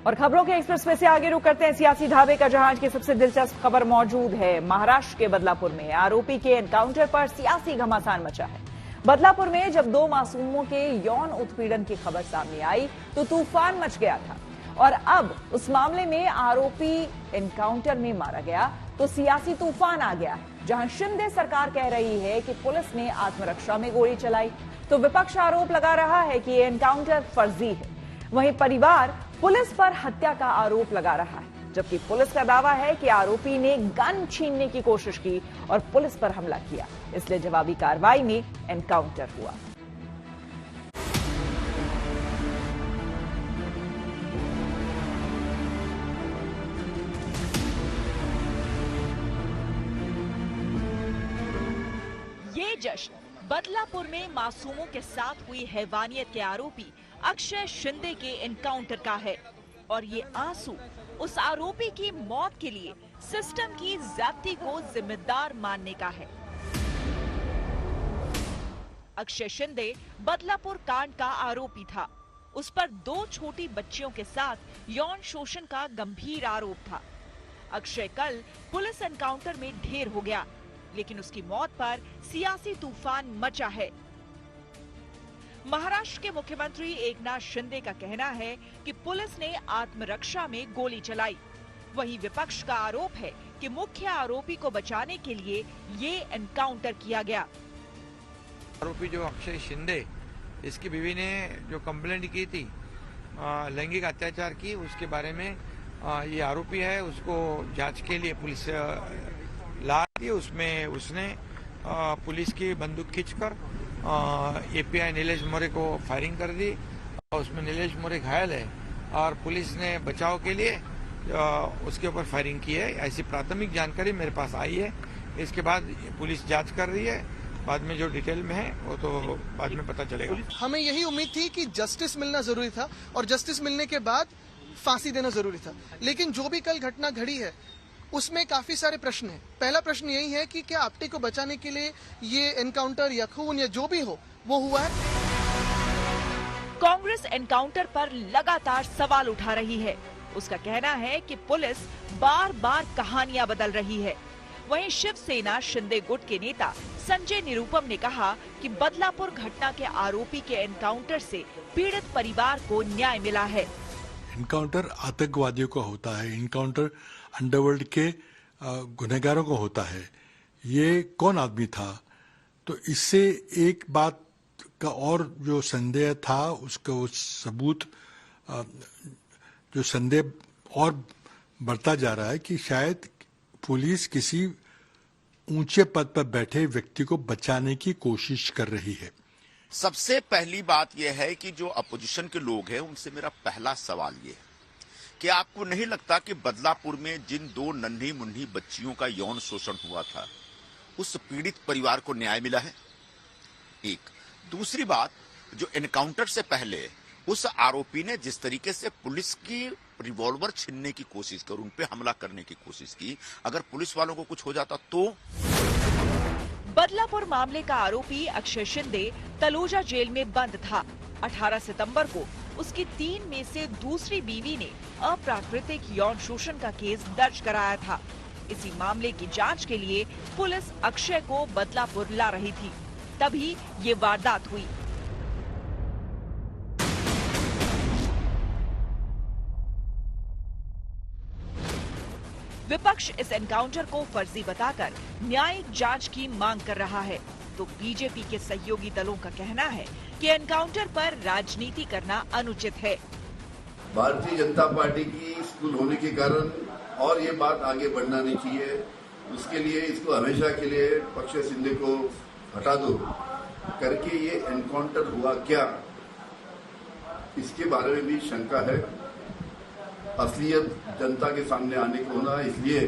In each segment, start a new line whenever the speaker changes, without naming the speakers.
और खबरों के एक्सप्रेस में से आगे रुक करते हैं सियासी ढाबे का, जहां आज की सबसे दिलचस्प खबर मौजूद है। महाराष्ट्र के बदलापुर में आरोपी के एनकाउंटर पर सियासी घमासान मचा है। बदलापुर में जब 2 मासूमों के यौन उत्पीड़न की खबर सामने आई तो तूफान मच गया था, और अब उस मामले में आरोपी एनकाउंटर में मारा गया तो सियासी तूफान आ गया है। जहां शिंदे सरकार कह रही है कि पुलिस ने आत्मरक्षा में गोली चलाई, तो विपक्ष आरोप लगा रहा है कि ये एनकाउंटर फर्जी है। वहीं परिवार पुलिस पर हत्या का आरोप लगा रहा है, जबकि पुलिस का दावा है कि आरोपी ने गन छीनने की कोशिश की और पुलिस पर हमला किया, इसलिए जवाबी कार्रवाई में एनकाउंटर हुआ। ये जश्न बदलापुर में मासूमों के साथ हुई हैवानियत के आरोपी अक्षय शिंदे के एनकाउंटर का है, और ये आंसू उस आरोपी की मौत के लिए सिस्टम की ज्यादती को जिम्मेदार मानने का है। अक्षय शिंदे बदलापुर कांड का आरोपी था। उस पर 2 छोटी बच्चियों के साथ यौन शोषण का गंभीर आरोप था। अक्षय कल पुलिस एनकाउंटर में ढेर हो गया, लेकिन उसकी मौत पर सियासी तूफान मचा है। महाराष्ट्र के मुख्यमंत्री एकनाथ शिंदे का कहना है कि पुलिस ने आत्मरक्षा में गोली चलाई। वहीं विपक्ष का आरोप है कि मुख्य आरोपी को बचाने के लिए ये एनकाउंटर किया गया।
आरोपी जो अक्षय शिंदे, इसकी बीवी ने जो कंप्लेंट की थी लैंगिक अत्याचार की, उसके बारे में ये आरोपी है, उसको जांच के लिए पुलिस ला दी। उसमें उसने पुलिस की बंदूक खींचकर एपीआई नीलेश मोरे को फायरिंग कर दी, और उसमें नीलेश मोरे घायल है और पुलिस ने बचाव के लिए उसके ऊपर फायरिंग की है। ऐसी प्राथमिक जानकारी मेरे पास आई है। इसके बाद पुलिस जांच कर रही है, बाद में जो डिटेल में है वो तो बाद में पता चलेगा।
हमें यही उम्मीद थी कि जस्टिस मिलना जरूरी था, और जस्टिस मिलने के बाद फांसी देना जरूरी था, लेकिन जो भी कल घटना घड़ी है उसमें काफी सारे प्रश्न हैं। पहला प्रश्न यही है कि क्या आपटे को बचाने के लिए ये एनकाउंटर या खून या जो भी हो वो हुआ है।
कांग्रेस एनकाउंटर पर लगातार सवाल उठा रही है। उसका कहना है कि पुलिस बार बार कहानियां बदल रही है। वहीं शिवसेना शिंदे गुट के नेता संजय निरुपम ने कहा कि बदलापुर घटना के आरोपी के एनकाउंटर से पीड़ित परिवार को न्याय मिला है।
एनकाउंटर आतंकवादियों का होता है, एनकाउंटर अंडरवर्ल्ड के गुनहगारों को होता है। ये कौन आदमी था? तो इससे एक बात का और जो संदेह था उसका वो सबूत, जो संदेह और बढ़ता जा रहा है कि शायद पुलिस किसी ऊंचे पद पर बैठे व्यक्ति को बचाने की कोशिश कर रही है।
सबसे पहली बात यह है कि जो अपोजिशन के लोग हैं उनसे मेरा पहला सवाल ये है कि आपको नहीं लगता कि बदलापुर में जिन 2 नन्ही मुन्नी बच्चियों का यौन शोषण हुआ था उस पीड़ित परिवार को न्याय मिला है? एक। दूसरी बात, जो एनकाउंटर से पहले उस आरोपी ने जिस तरीके से पुलिस की रिवॉल्वर छीनने की कोशिश कर उन पे हमला करने की कोशिश की, अगर पुलिस वालों को कुछ हो जाता तो?
बदलापुर मामले का आरोपी अक्षय शिंदे तलोजा जेल में बंद था। 18 सितंबर को उसकी 3 में से दूसरी बीवी ने अप्राकृतिक यौन शोषण का केस दर्ज कराया था। इसी मामले की जांच के लिए पुलिस अक्षय को बदलापुर ला रही थी, तभी ये वारदात हुई। विपक्ष इस एनकाउंटर को फर्जी बताकर न्यायिक जांच की मांग कर रहा है, तो बीजेपी के सहयोगी दलों का कहना है कि एनकाउंटर पर राजनीति करना अनुचित है।
भारतीय जनता पार्टी की स्कूल होने के कारण और ये बात आगे बढ़ना नहीं चाहिए, उसके लिए इसको हमेशा के लिए अक्षय शिंदे को हटा दो करके ये एनकाउंटर हुआ क्या, इसके बारे में भी शंका है। असलियत जनता के सामने आने को होना, इसलिए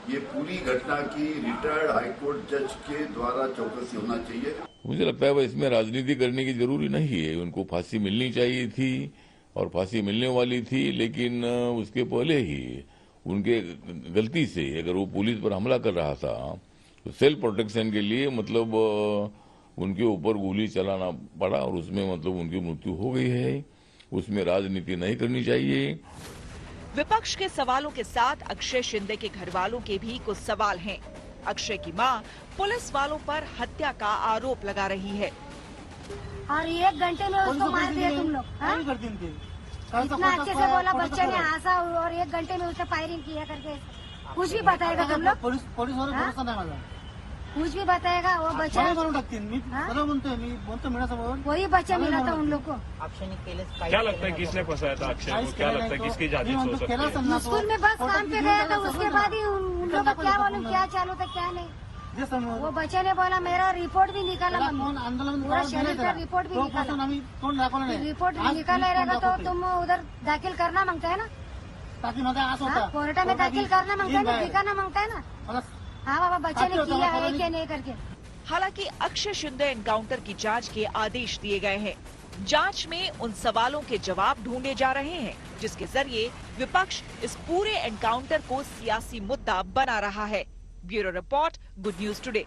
ये पूरी घटना की रिटायर्ड हाईकोर्ट जज के द्वारा चौकसी होना चाहिए।
मुझे लगता है इसमें राजनीति करने की जरूरी नहीं है। उनको फांसी मिलनी चाहिए थी और फांसी मिलने वाली थी, लेकिन उसके पहले ही उनके गलती से अगर वो पुलिस पर हमला कर रहा था तो सेल्फ प्रोटेक्शन के लिए मतलब उनके ऊपर गोली चलाना पड़ा और उसमें मतलब उनकी मृत्यु हो गई है। उसमें राजनीति नहीं करनी चाहिए।
विपक्ष के सवालों के साथ अक्षय शिंदे के घर वालों के भी कुछ सवाल हैं। अक्षय की मां पुलिस वालों पर हत्या का आरोप लगा रही है।
और 1 घंटे में उसको मार दिया तुम लोग। इतना अच्छे से बोला, बच्चे ने हंसा और 1 घंटे में उसने फायरिंग किया करके कुछ भी बताएगा तुम लोग? कुछ भी बताएगा वो बच्चा? वही बच्चा मिला था उन लोग को।
क्या लगता है किसने फंसाया था अक्षय को? क्या लगता है किसकी जासूस हो सकती है?
स्कूल में बस काम पे गया था, उसके बाद ही उन लोग का क्या मालूम क्या चालू था क्या नहीं। वो बच्चे ने बोला मेरा रिपोर्ट भी निकाला, पूरा शरीर का रिपोर्ट भी निकाला। रिपोर्ट निकाला रहेगा तो तुम उधर दाखिल करना मांगता है ना, कोर्ट में दाखिल करना मांगता है ना, दिखाना मांगता है ना। हाँ बाबा, बच्चे ने किया है क्या नहीं करके।
हालांकि अक्षय शिंदे एनकाउंटर की जांच के आदेश दिए गए हैं। जांच में उन सवालों के जवाब ढूंढे जा रहे हैं जिसके जरिए विपक्ष इस पूरे एनकाउंटर को सियासी मुद्दा बना रहा है। Bureau report, good news today.